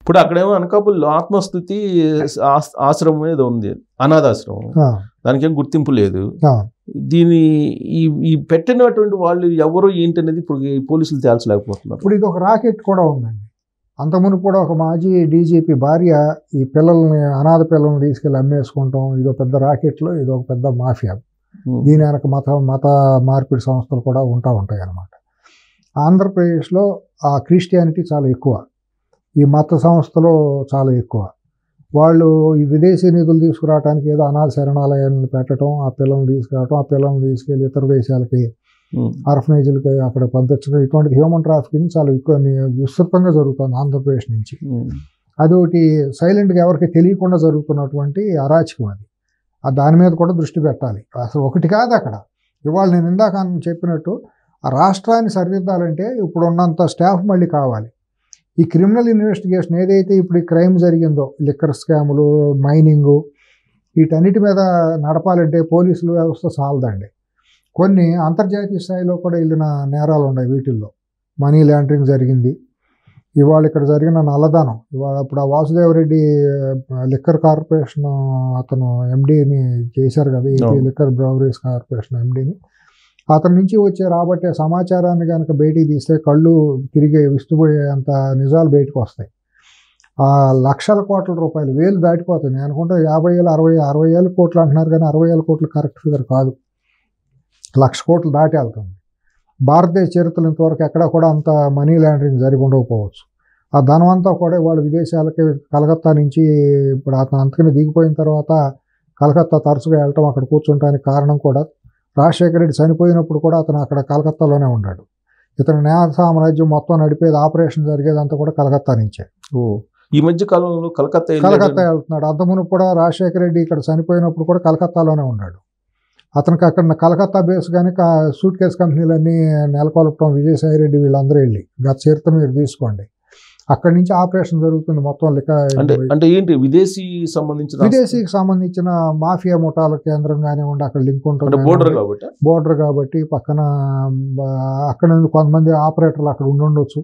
ఇప్పుడు అక్కడేమో అనకాపల్లిలో ఆత్మస్థుతి ఆశ్రమం ఏదో ఉంది, అనాథాశ్రమం, దానికి ఏం గుర్తింపు లేదు. దీని ఈ పెట్టినటువంటి వాళ్ళు ఎవరో ఏంటి అనేది ఇప్పుడు పోలీసులు తేల్చలేకపోతున్నారు. ఇప్పుడు ఇది ఒక రాకెట్ కూడా ఉందండి. అంతకుముందు కూడా ఒక మాజీ డీజీపీ భార్య ఈ పిల్లల్ని, అనాథ పిల్లల్ని తీసుకెళ్ళి అమ్మేసుకుంటాం, ఇదో పెద్ద రాకెట్లో ఇదో ఒక పెద్ద మాఫియా. దీని వెనక మత మార్పిడి సంస్థలు కూడా ఉంటాయి అన్నమాట. ఆంధ్రప్రదేశ్లో ఆ క్రిస్టియానిటీ చాలా ఎక్కువ, ఈ మత సంస్థలు చాలా ఎక్కువ. వాళ్ళు ఈ విదేశీ నిధులు తీసుకురావడానికి ఏదో అనాథ శరణాలయాలను పెట్టడం, ఆ పిల్లల్ని తీసుకురావడం, ఆ పిల్లల్ని తీసుకెళ్ళి ఇతర దేశాలకి ఆర్ఫనేజ్లకి అక్కడ పంపించడం, ఇటువంటి హ్యూమన్ ట్రాఫికింగ్ చాలా ఎక్కువ విస్తృతంగా జరుగుతుంది ఆంధ్రప్రదేశ్ నుంచి. అదొకటి సైలెంట్గా ఎవరికి తెలియకుండా జరుగుతున్నటువంటి అరాచకం. అది దాని మీద కూడా దృష్టి పెట్టాలి. అసలు ఒకటి కాదు అక్కడ. ఇవాళ నేను ఇందాక చెప్పినట్టు ఆ రాష్ట్రాన్ని సరిదిద్దాలంటే ఇప్పుడు ఉన్నంత స్టాఫ్ మళ్ళీ కావాలి. ఈ క్రిమినల్ ఇన్వెస్టిగేషన్ ఏదైతే ఇప్పుడు ఈ క్రైమ్ జరిగిందో, లిక్కర్ స్కాములు, మైనింగు, వీటన్నిటి మీద నడపాలంటే పోలీసుల వ్యవస్థ చాలదండి. కొన్ని అంతర్జాతీయ స్థాయిలో కూడా వెళ్ళిన నేరాలు ఉన్నాయి. వీటిల్లో మనీ లాండరింగ్ జరిగింది. ఇవాళ ఇక్కడ జరిగిన నల్లధనం, ఇవాళ ఇప్పుడు ఆ వాసుదేవరెడ్డి లిక్కర్ కార్పొరేషన్ అతను ఎండీని చేశారు కదా, ఏపీ లిక్కర్ బ్రవరీస్ కార్పొరేషన్ ఎండీని. అతని నుంచి వచ్చే రాబట్టే సమాచారాన్ని కనుక బయటికి తీస్తే కళ్ళు తిరిగే విస్తుపోయేంత నిజాలు బయటకు వస్తాయి. లక్షల కోట్ల రూపాయలు, వేలు దాటిపోతాయి. నేను అనుకుంటే 50,000, 60,000 కోట్లు అంటున్నారు, కానీ 60,000 కోట్లు కరెక్ట్ ఫిగర్ కాదు. 1,00,000 కోట్లు దాటి వెళ్తుంది. భారతదేశ చరిత్రలు ఇంతవరకు ఎక్కడ కూడా అంత మనీ లాండరింగ్ జరిగి ఉండకపోవచ్చు. ఆ ధనం అంతా కూడా వాళ్ళు విదేశాలకి, కలకత్తా నుంచి, ఇప్పుడు అతను అంతకని దిగిపోయిన తర్వాత కలకత్తా తరచుగా వెళ్ళటం, అక్కడ కూర్చుంటానికి కారణం కూడా రాజశేఖర రెడ్డి చనిపోయినప్పుడు కూడా అతను అక్కడ కలకత్తాలోనే ఉన్నాడు. ఇతను న్యాయ సామ్రాజ్యం మొత్తం నడిపేది, ఆపరేషన్ జరిగేదంతా కూడా కలకత్తా నుంచే. ఈ మధ్య కాలంలో కలకత్తా వెళ్తున్నాడు. అంతకుముందు కూడా రాజశేఖర రెడ్డి ఇక్కడ చనిపోయినప్పుడు కూడా కలకత్తాలోనే ఉన్నాడు. అతనికి అక్కడ కలకత్తా బేస్ కానీ సూట్ కేస్ కంపెనీలన్నీ నెలకొల్పడం, విజయసాయి రెడ్డి వీళ్ళందరూ వెళ్ళి గత చరిత్ర మీరు తీసుకోండి. అక్కడి నుంచి ఆపరేషన్ జరుగుతుంది మొత్తం. అంటే ఏంటి విదేశీకి సంబంధించిన మాఫియా ముఠాల కేంద్రంగానే ఉండి అక్కడ లింక్ ఉంటుంది. బోర్డర్ కాబట్టి పక్కన అక్కడ కొంతమంది ఆపరేటర్లు అక్కడ ఉండొచ్చు.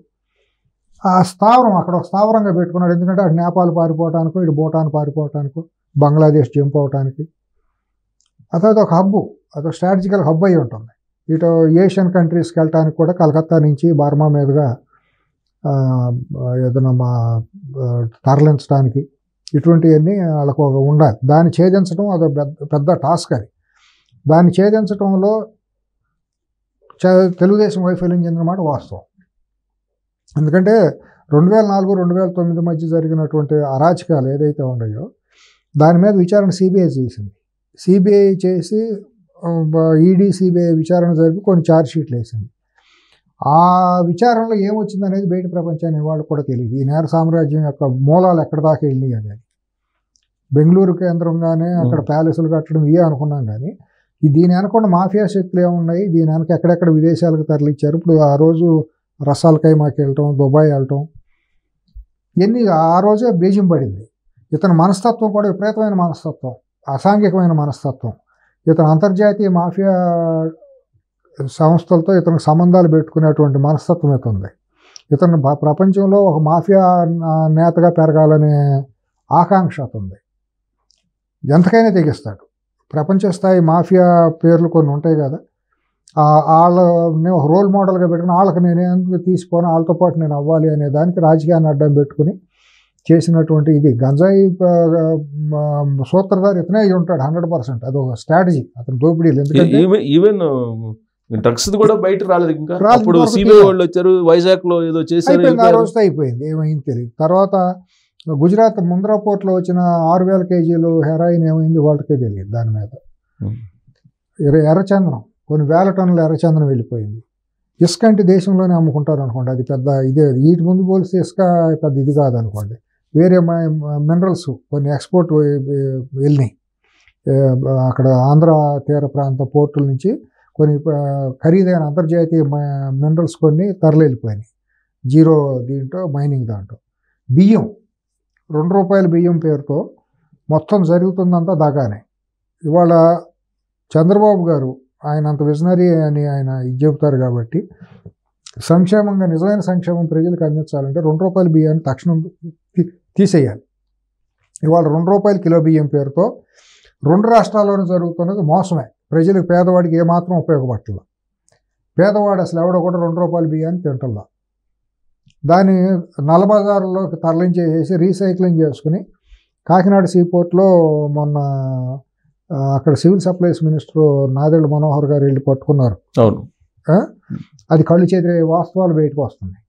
ఆ స్థావరం అక్కడ ఒక స్థావరంగా పెట్టుకున్నాడు. ఎందుకంటే అటు నేపాల్ పారిపోవటానికో, ఇటు భూటాన్ పారిపోవటానికో, బంగ్లాదేశ్ జంప్ అవటానికి. అదొక ఒక హబ్బు, అదొక స్ట్రాటజికల్ హబ్ అయి ఉంటుంది. ఇటు ఏషియన్ కంట్రీస్కి వెళ్ళటానికి కూడా కలకత్తా నుంచి బర్మా మీదుగా ఏదైనా తరలించడానికి, ఇటువంటివన్నీ వాళ్ళకు ఉండాలి. దాన్ని ఛేదించడం అదొక పెద్ద టాస్క్. అది దాన్ని ఛేదించడంలో తెలుగుదేశం వైఫల్యం చెందినమాట వాస్తవం. ఎందుకంటే 2004, 2009 మధ్య జరిగినటువంటి అరాచకాలు ఏదైతే ఉన్నాయో దాని మీద విచారణ సిబిఐ చేసింది. సిబిఐ చేసి ఈడీ, సిబిఐ విచారణ జరిపి కొన్ని ఛార్జ్ షీట్లు వేసింది. ఆ విచారణలో ఏమొచ్చింది అనేది బయట ప్రపంచాన్ని వాళ్ళు కూడా తెలియదు. ఈ నేర సామ్రాజ్యం యొక్క మూలాలు ఎక్కడ దాకా వెళ్ళినాయి అనేది. బెంగళూరు కేంద్రంగానే అక్కడ ప్యాలెస్లు కట్టడం ఇవే అనుకున్నాం, కానీ దీని వెనకుండా మాఫియా శక్తులు ఏమున్నాయి, దీని వెనక ఎక్కడెక్కడ విదేశాలకు తరలిచ్చారు. ఇప్పుడు ఆ రోజు రసాల్ ఖైమాకి వెళ్ళటం, దుబాయ్ వెళ్ళటం, ఇవన్నీ ఆ రోజే బీజం పడింది. ఇతని మనస్తత్వం కూడా విపరీతమైన మనస్తత్వం, అసాంఘికమైన మనస్తత్వం. ఇతను అంతర్జాతీయ మాఫియా సంస్థలతో ఇతనికి సంబంధాలు పెట్టుకునేటువంటి మనస్తత్వం ఇతుంది. ఇతను ప్రపంచంలో ఒక మాఫియా నేతగా పెరగాలనే ఆకాంక్ష ఉంది. ఎంతకైనా తెగిస్తాడు. ప్రపంచ స్థాయి మాఫియా పేర్లు కొన్ని ఉంటాయి కదా, వాళ్ళని ఒక రోల్ మోడల్గా పెట్టుకుని వాళ్ళకి నేనేందుకు తీసిపోను, వాళ్ళతో పాటు నేను అవ్వాలి అనే దానికి రాజకీయాన్ని అడ్డం పెట్టుకుని చేసినటువంటి ఇది. గంజాయి సూత్రధారి ఇతనే అయి ఉంటాడు 100%. అదొక స్ట్రాటజీ అతను దోపిడీలు. ఎందుకంటే ఈవెన్ డ్రగ్స్ కూడా బయట రాలేదు. ఇంకా అప్పుడు సిబిఐ వాళ్ళు వచ్చారు, వైజాగ్ లో ఏదో చేశారు, ఆ రోజుతో అయిపోయింది, ఏమైంది తెలియదు. తర్వాత గుజరాత్ ముంద్రా పోర్ట్లో వచ్చిన 6,000 కేజీలు హెరాయిన్ ఏమైంది వాళ్ళకే తెలియదు. దాని మీద ఎర్రచందనం, కొన్ని వేల టన్నుల ఎర్రచందనం వెళ్ళిపోయింది. ఇసుక అంటే దేశంలోనే అమ్ముకుంటారు అనుకోండి, అది పెద్ద ఇదే. వీటి ముందు పోలిస్తే ఇసుక పెద్ద ఇది కాదనుకోండి. వేరే మినరల్స్ కొన్ని ఎక్స్పోర్ట్ వెళ్ళినాయి. అక్కడ ఆంధ్ర తీర ప్రాంత పోర్టుల నుంచి కొన్ని ఖరీదైన అంతర్జాతీయ మినరల్స్ కొన్ని తరలిపోయినాయి. జీరో దీంట్లో మైనింగ్ దాంట్లో. బియ్యం, ₹2 బియ్యం పేరుతో మొత్తం జరుగుతుందంతా దాగానే. ఇవాళ చంద్రబాబు గారు ఆయన అంత విజనరీ అని ఆయన ఇది చెబుతారు కాబట్టి సంక్షేమంగా నిజమైన సంక్షేమం ప్రజలకు అందించాలంటే ₹2 బియ్యాన్ని తక్షణం తీసేయాలి. ఇవాళ ₹2 కిలో బియ్యం పేరుతో 2 రాష్ట్రాల్లోనూ జరుగుతున్నది మోసమే. ప్రజలకు పేదవాడికి ఏమాత్రం ఉపయోగపడలేదు. పేదవాడు అసలు ఎవడో కూడా ₹2 బియ్యాన్ని తింటల్లా. దాన్ని నల్లబజారులోకి తరలించేసి రీసైక్లింగ్ చేసుకుని కాకినాడ సీపోర్ట్లో మొన్న అక్కడ civil supplies minister Nadella Manohar గారు వెళ్ళి పట్టుకున్నారు. అవును, అది కళ్ళు చేతి వాస్తవాలు బయటకు వస్తున్నాయి.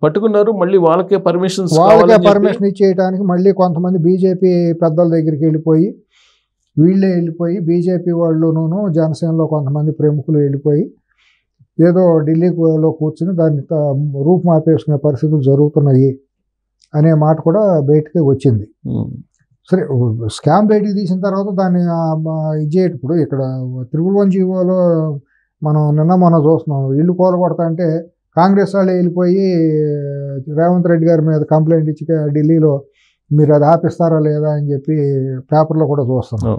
పట్టుకున్నారు. మళ్ళీ వాళ్ళకే పర్మిషన్ ఇచ్చేయడానికి మళ్ళీ కొంతమంది బీజేపీ పెద్దల దగ్గరికి వెళ్ళిపోయి వీళ్ళే వెళ్ళిపోయి బీజేపీ వాళ్ళును జనసేనలో కొంతమంది ప్రముఖులు వెళ్ళిపోయి ఏదో ఢిల్లీలో కూర్చుని దాన్ని రూపుమాపేసుకునే పరిస్థితులు జరుగుతున్నాయి అనే మాట కూడా బయటకి వచ్చింది. సరే, స్కామ్ బయటికి తీసిన తర్వాత దాన్ని ఇది చేయటప్పుడు ఇక్కడ 111 జీవోలో మనం మొన్న చూస్తున్నాం. ఇల్లు కూలగొడతా అంటే కాంగ్రెస్ వాళ్ళు వెళ్ళిపోయి రేవంత్ రెడ్డి గారి మీద కంప్లైంట్ ఇచ్చి ఢిల్లీలో మీరు అది ఆపిస్తారా లేదా అని చెప్పి పేపర్లో కూడా చూస్తున్నాం.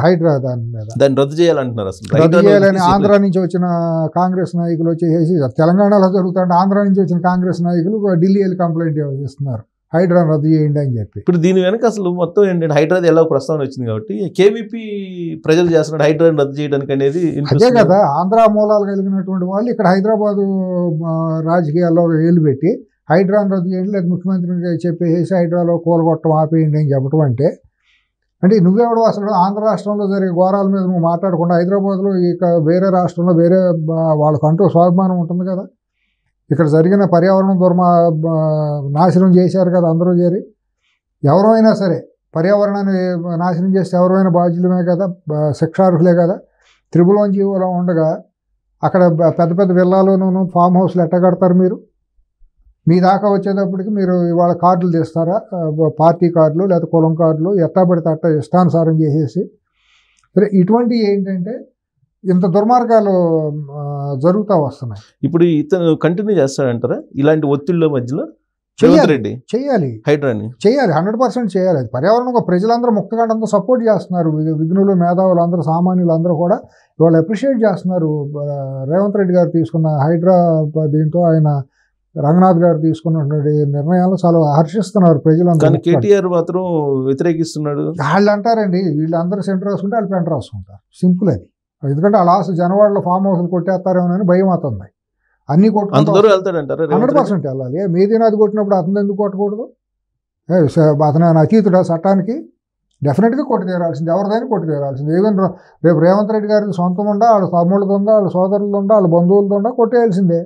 హైడ్రా దాన్ని రద్దు చేయాలంటున్నారు. అసలు రద్దు చేయాలని ఆంధ్ర నుంచి వచ్చిన కాంగ్రెస్ నాయకులు వచ్చేసి తెలంగాణలో జరుగుతుంటే ఆంధ్ర నుంచి వచ్చిన కాంగ్రెస్ నాయకులు ఢిల్లీ వెళ్ళి కంప్లైంట్ ఇస్తున్నారు, హైడ్రా రద్దు చేయండి అని చెప్పి. ఇప్పుడు దీని వెనక అసలు మొత్తం ఏంటంటే హైడ్రాది ఎలా ప్రస్తావన వచ్చింది కాబట్టి కేవీపీ ప్రజలు చేస్తున్నాడు హైడ్రాని రద్దు చేయడానికి అనేది. అదే కదా, ఆంధ్ర మూలాలు కలిగినటువంటి వాళ్ళు ఇక్కడ హైదరాబాదు రాజకీయాల్లో వేలు పెట్టి హైడ్రాని రద్దు చేయండి లేదా ముఖ్యమంత్రి చెప్పేసి హైడ్రాలో కూలగొట్టడం ఆపేయండి అని చెప్పడం అంటే నువ్వెవడు అసలు ఆంధ్ర రాష్ట్రంలో జరిగే ఘోరాల మీద నువ్వు మాట్లాడకుండా హైదరాబాద్లో ఇక వేరే రాష్ట్రంలో వేరే వాళ్ళకంటూ స్వాభిమానం ఉంటుంది కదా. ఇక్కడ జరిగిన పర్యావరణం నాశనం చేశారు కదా అందరూ చేరి. ఎవరైనా సరే పర్యావరణాన్ని నాశనం చేస్తే ఎవరైనా బాధ్యులమే కదా, శిక్షార్హులే కదా. 111 జీవోలో ఉండగా అక్కడ పెద్ద పెద్ద విల్లాలోనూ ఫామ్ హౌస్లు ఎట్ట కడతారు మీరు? మీ దాకా వచ్చేటప్పటికి మీరు ఇవాళ కార్డులు తీస్తారా, పార్టీ కార్డులు లేదా కులం కార్డులు ఎట్టా పడితే అట్ట ఇష్టానుసారం చేసేసి. సరే, ఇటువంటివి ఏంటంటే ఇంత దుర్మార్గాలు జరుగుతూ వస్తున్నాయి. ఇప్పుడు ఇతను కంటిన్యూ చేస్తాడంటారా ఇలాంటి ఒత్తిళ్ళ మధ్యలో? చేయాలి, హైడ్రాని చేయాలి, 100% చేయాలి. అది పర్యావరణంగా ప్రజలందరూ ముక్తకంఠంతో సపోర్ట్ చేస్తున్నారు. విఘ్నులు, మేధావులు అందరూ, సామాన్యులు అందరూ కూడా ఇవాళ అప్రిషియేట్ చేస్తున్నారు. రేవంత్ రెడ్డి గారు తీసుకున్న హైడ్రా దీంతో ఆయన రంగనాథ్ గారు తీసుకున్నటువంటి నిర్ణయాలు చాలా హర్షిస్తున్నారు ప్రజలందరూ. కేటీఆర్ మాత్రం వ్యతిరేకిస్తున్నాడు. వాళ్ళు అంటారండి, వీళ్ళందరూ సెంటర్ రాసుకుంటే వాళ్ళు పెంట రాసుకుంటారు, సింపుల్ అది. ఎందుకంటే ఆ లాస్ట్ జనవాడలో ఫామ్ హౌస్లు కొట్టేస్తారేమోనని భయం అవుతుంది. అన్ని కొట్టుకుంటారు, 100% వెళ్ళాలి. మీది నాది కొట్టినప్పుడు అతను ఎందుకు కొట్టకూడదు? అతను అతీతుడా చట్టానికి? డెఫినెట్గా కొట్టి తీరాల్సింది, ఎవరిదైనా కొట్టి తీరాల్సింది. ఈవెన్ రేపు రేవంత్ రెడ్డి గారికి సొంతం ఉందా, వాళ్ళ తమ్ముళ్ళది ఉందా, వాళ్ళ సోదరులది ఉందా, వాళ్ళ బంధువులది ఉందా, కొట్టేయాల్సిందే.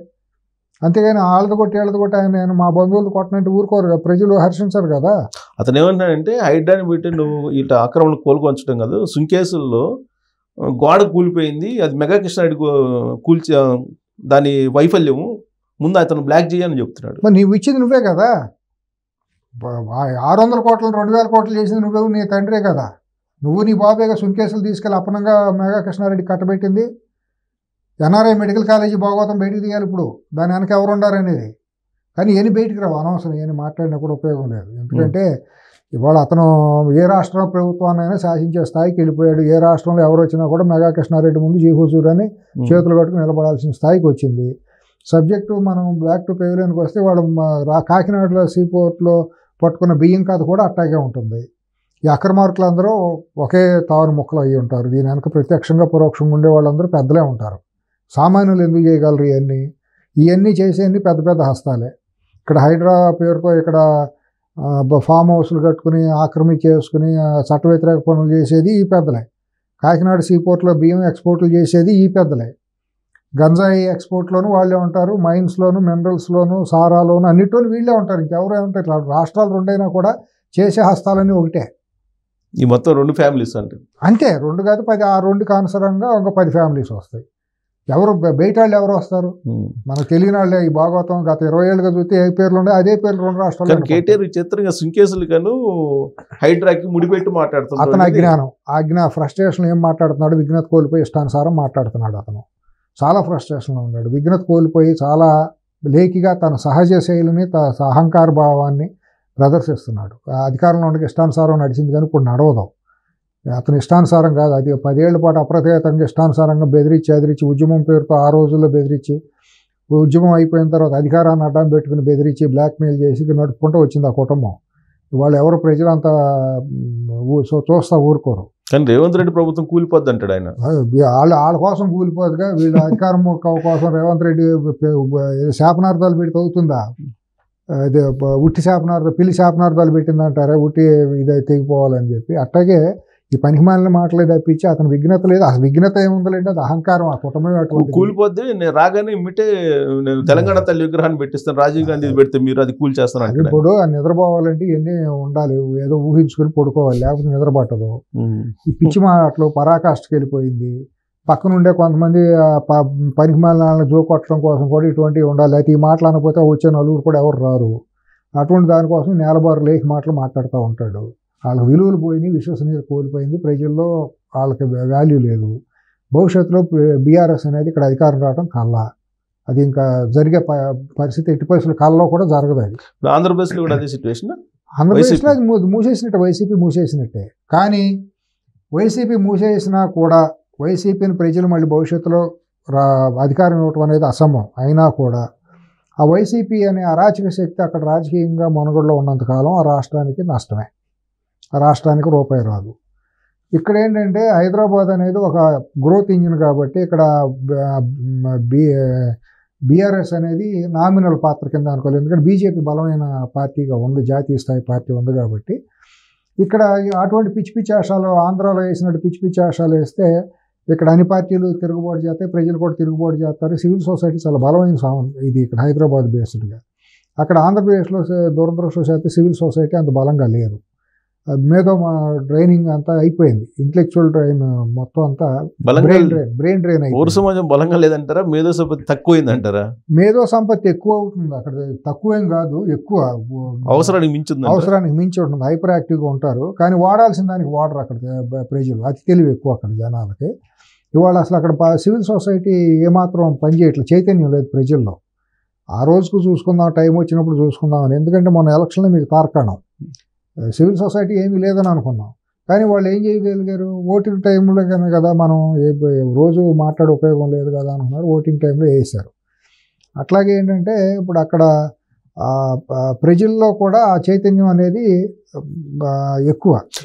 అంతేగాని వాళ్ళది కొట్టి వీళ్ళది కొట్టి ఆయన నేను మా బంధువులు కొట్టినట్టు ఊరుకోరు కదా, ప్రజలు హర్షించారు కదా. అతను ఏమంటాడంటే హైడ్రాని పెట్టి నువ్వు ఇట్లా ఆక్రమణ కోలుకొంచడం కాదు, సుంకేసుల్లో గోడ కూలిపోయింది, అది మెగా కృష్ణారెడ్డి కూల్చి దాని వైఫల్యము, ముందు అతను బ్లాక్ చేయని చెప్తున్నాడు. మరి నీవు ఇచ్చింది నువ్వే కదా, 600 కోట్లు 2000 కోట్లు చేసింది నువ్వే, నీ తండ్రే కదా. నువ్వు నీ బాబేగా సుంకేసులు తీసుకెళ్ళి అప్పనంగా మెగా కృష్ణారెడ్డి కట్టబెట్టింది. ఎన్ఆర్ఐ మెడికల్ కాలేజీ భాగవతం బయటకు తీయాలి ఇప్పుడు, దాని వెనక ఎవరు ఉండారనేది. కానీ ఏమి బయటికి రావు, అనవసరం ఏమి మాట్లాడినా కూడా ఉపయోగం లేదు. ఎందుకంటే ఇవాళ అతను ఏ రాష్ట్ర ప్రభుత్వాన్నైనా శాసించే స్థాయికి వెళ్ళిపోయాడు. ఏ రాష్ట్రంలో ఎవరు వచ్చినా కూడా మెగా కృష్ణారెడ్డి ముందు జీ హుజూర్ అని చేతులు కట్టుకుని నిలబడాల్సిన స్థాయికి వచ్చింది. సబ్జెక్టు మనం బ్యాక్ టు పెవిలియన్కి వస్తే వాళ్ళు కాకినాడలో సీపోర్ట్లో పట్టుకున్న బియ్యం కథ కూడా అట్టాగే ఉంటుంది. ఈ అక్రమార్కులు అందరూ ఒకే తాను ముక్కలు అయ్యి ఉంటారు. దీని వెనక ప్రత్యక్షంగా పరోక్షంగా ఉండే వాళ్ళందరూ పెద్దలే ఉంటారు. సామాన్యులు ఎందుకు చేయగలరు ఇవన్నీ చేసేవన్నీ పెద్ద పెద్ద హస్తాలే. ఇక్కడ హైడ్రా పేరుతో ఇక్కడ ఫామ్ హౌస్లు కట్టుకుని ఆక్రమించేసుకుని చట్ట వ్యతిరేక పనులు చేసేది ఈ పెద్దలే. కాకినాడ సీపోర్ట్లో బియ్యం ఎక్స్పోర్ట్లు చేసేది ఈ పెద్దలే. గంజాయి ఎక్స్పోర్ట్లోనూ వాళ్ళే ఉంటారు, మైన్స్లోను, మినరల్స్లోను, సారాలోను, అన్నిటిలోనూ వీళ్ళే ఉంటారు. ఇంకెవరే ఉంటారు? రాష్ట్రాలు రెండైనా కూడా చేసే హస్తాలన్నీ ఒకటే. ఈ మొత్తం 2 ఫ్యామిలీస్ అంటే అంతే, 2 కాదు 10, ఆ 2కి అనుసరంగా ఒక 10 ఫ్యామిలీస్ వస్తాయి. ఎవరు బయట వాళ్ళు ఎవరు వస్తారు? మనకు తెలియని వాళ్ళే. ఈ భాగవతం గత 20 ఏళ్ళుగా చూస్తే ఏ పేర్లు ఉండే అదే పేర్లు 2 రాష్ట్రాల్లో. కేటీఆర్ చిత్రంగా సుంకేసులు గాను హైడ్రాకి ముడిపెట్టి మాట్లాడుతున్నాడు. అతను అజ్ఞానం ఫ్రస్ట్రేషన్ ఏం మాట్లాడుతున్నాడు? విఘ్నత కోల్పోయి ఇష్టానుసారం మాట్లాడుతున్నాడు. అతను చాలా ఫ్రస్ట్రేషన్లో ఉన్నాడు. విఘ్నత కోల్పోయి చాలా లేకిగా తన సహజ శైలిని, అహంకార భావాన్ని ప్రదర్శిస్తున్నాడు. అధికారంలో ఉండగా ఇష్టానుసారం నడిచింది కానీ ఇప్పుడు నడవదు. అతను ఇష్టానుసారం కాదు, అది 10 ఏళ్ల పాటు అప్రతిహతంగా ఇష్టానుసారంగా బెదిరించి ఎదిరించి ఉద్యమం పేరుతో ఆ రోజుల్లో బెదిరించి ఉద్యమం అయిపోయిన తర్వాత అధికారాన్ని అడ్డం పెట్టుకుని బెదిరించి బ్లాక్మెయిల్ చేసి నడుపుకుంటూ వచ్చింది ఆ కుటుంబం. వాళ్ళు ఎవరు ప్రజలంతా చూస్తా ఊరుకోరు. కానీ రేవంత్ రెడ్డి ప్రభుత్వం కూలిపోద్ది అంటాడు ఆయన. వాళ్ళ కోసం కూలిపోదుగా, వీళ్ళ అధికారం కోసం రేవంత్ రెడ్డి శాపనార్థాలు పెట్టి అవుతుందా? అదే ఉట్టి శాపనార్థాలు, పిల్లి శాపనార్థాలు పెట్టిందంటారా ఉట్టి ఇదై తెగిపోవాలని చెప్పి. అట్లాగే ఈ పనికిమాలిన మాటలే తప్పించి అతని విఘ్నత లేదు. అసలు విఘ్నత ఏముందంటే అది అహంకారం. ఆ కుటుంబం అటువంటి కూలిపోద్ది. నేను రాగానే ఇమ్మిటే నేను తెలంగాణ తల్లి విగ్రహాన్ని పెట్టిస్తాను, రాజీవ్ గాంధీ పెడితే మీరు అది కూల్ చేస్తాను. ఇప్పుడు నిద్రపోవాలంటే ఇవన్నీ ఉండాలి, ఏదో ఊహించుకుని పడుకోవాలి, లేకపోతే నిద్ర పట్టదు. ఈ పిచ్చి మాటలు పరాకాష్ఠకి వెళ్ళిపోయింది. పక్కనుండే కొంతమంది పనికిమాలిన జోకొట్టడం కోసం కూడా ఇటువంటివి ఉండాలి. అయితే ఈ మాటలు అనకపోతే వచ్చే నలుగురు కూడా ఎవరు రారు. అటువంటి దానికోసం నేలబారు లేఖ మాటలు మాట్లాడుతూ ఉంటాడు. వాళ్ళకి విలువలు పోయినాయి, విశ్వసనీయత కోల్పోయింది, ప్రజల్లో వాళ్ళకి వాల్యూ లేదు. భవిష్యత్తులో బీఆర్ఎస్ అనేది ఇక్కడ అధికారం రావడం కల్లా, అది ఇంకా జరిగే పరిస్థితి ఎట్టి పరిస్థితులు కల్లో కూడా జరగదు. అది ఆంధ్రప్రదేశ్లో కూడా అదే సిచ్యువేషన్. ఆంధ్రప్రదేశ్లో అది మూసేసినట్టే, వైసీపీ మూసేసినట్టే. కానీ వైసీపీ మూసేసినా కూడా వైసీపీని ప్రజలు మళ్ళీ భవిష్యత్తులో అధికారం ఇవ్వటం అనేది అసంభవం. అయినా కూడా ఆ వైసీపీ అనే అరాచక శక్తి అక్కడ రాజకీయంగా మనుగడలో ఉన్నంతకాలం ఆ రాష్ట్రానికి నష్టమే, ఆ రాష్ట్రానికి రూపాయి రాదు. ఇక్కడ ఏంటంటే హైదరాబాద్ అనేది ఒక గ్రోత్ ఇంజిన్ కాబట్టి ఇక్కడ బీఆర్ఎస్ అనేది నామినల్ పాత్ర కింద అనుకోలేదు. ఎందుకంటే బీజేపీ బలమైన పార్టీగా ఉంది, జాతీయ స్థాయి పార్టీ ఉంది కాబట్టి ఇక్కడ అటువంటి పిచ్చి పిచ్చి ఆశాలు ఆంధ్రాలో వేసినట్టు పిచ్చి పిచ్చి ఆశాలు వేస్తే ఇక్కడ అన్ని పార్టీలు తిరుగుబాటు చేస్తాయి, ప్రజలు కూడా తిరుగుబాటు చేస్తారు. సివిల్ సొసైటీ చాలా బలమైన ఇది ఇక్కడ హైదరాబాద్ బేస్డ్గా. అక్కడ ఆంధ్రప్రదేశ్లో దురదృష్టవశాత్తు సివిల్ సొసైటీ అంత బలంగా లేరు. మేధో డ్రైనింగ్ అంతా అయిపోయింది, ఇంటలెక్చువల్ డ్రైన్ మొత్తం అంతా బ్రెయిన్ డ్రైన్ అయిపోయింది. సమాజం బలంగా లేదంటారా, మేధో సంపత్తి తక్కువైందంటారా? మేధో సంపత్తి ఎక్కువ అవుతుంది అక్కడ, తక్కువేం కాదు, ఎక్కువ అవసరానికి మించి ఉంటుంది. హైపర్ యాక్టివ్గా ఉంటారు, కానీ వాడాల్సిన దానికి వాడరు అక్కడ ప్రజలు. అతి తెలివి ఎక్కువ అక్కడ జనాలకి. ఇవాళ అసలు అక్కడ సివిల్ సొసైటీ ఏమాత్రం పనిచేయట్లేదు, చైతన్యం లేదు ప్రజల్లో. ఆ రోజుకు చూసుకుందాం, టైం వచ్చినప్పుడు చూసుకుందామని. ఎందుకంటే మొన్న ఎలక్షన్లో మీకు తార్కాణం, సివిల్ సొసైటీ ఏమీ లేదని అనుకున్నాం, కానీ వాళ్ళు ఏం చేయగలిగారు? ఓటింగ్ టైంలో కనుక కదా మనం రోజు మాట్లాడే ఉపయోగం లేదు కదా అనుకున్నారు, ఓటింగ్ టైంలో వేసారు. అట్లాగే ఏంటంటే ఇప్పుడు అక్కడ ప్రజల్లో కూడా ఆ చైతన్యం అనేది ఎక్కువ.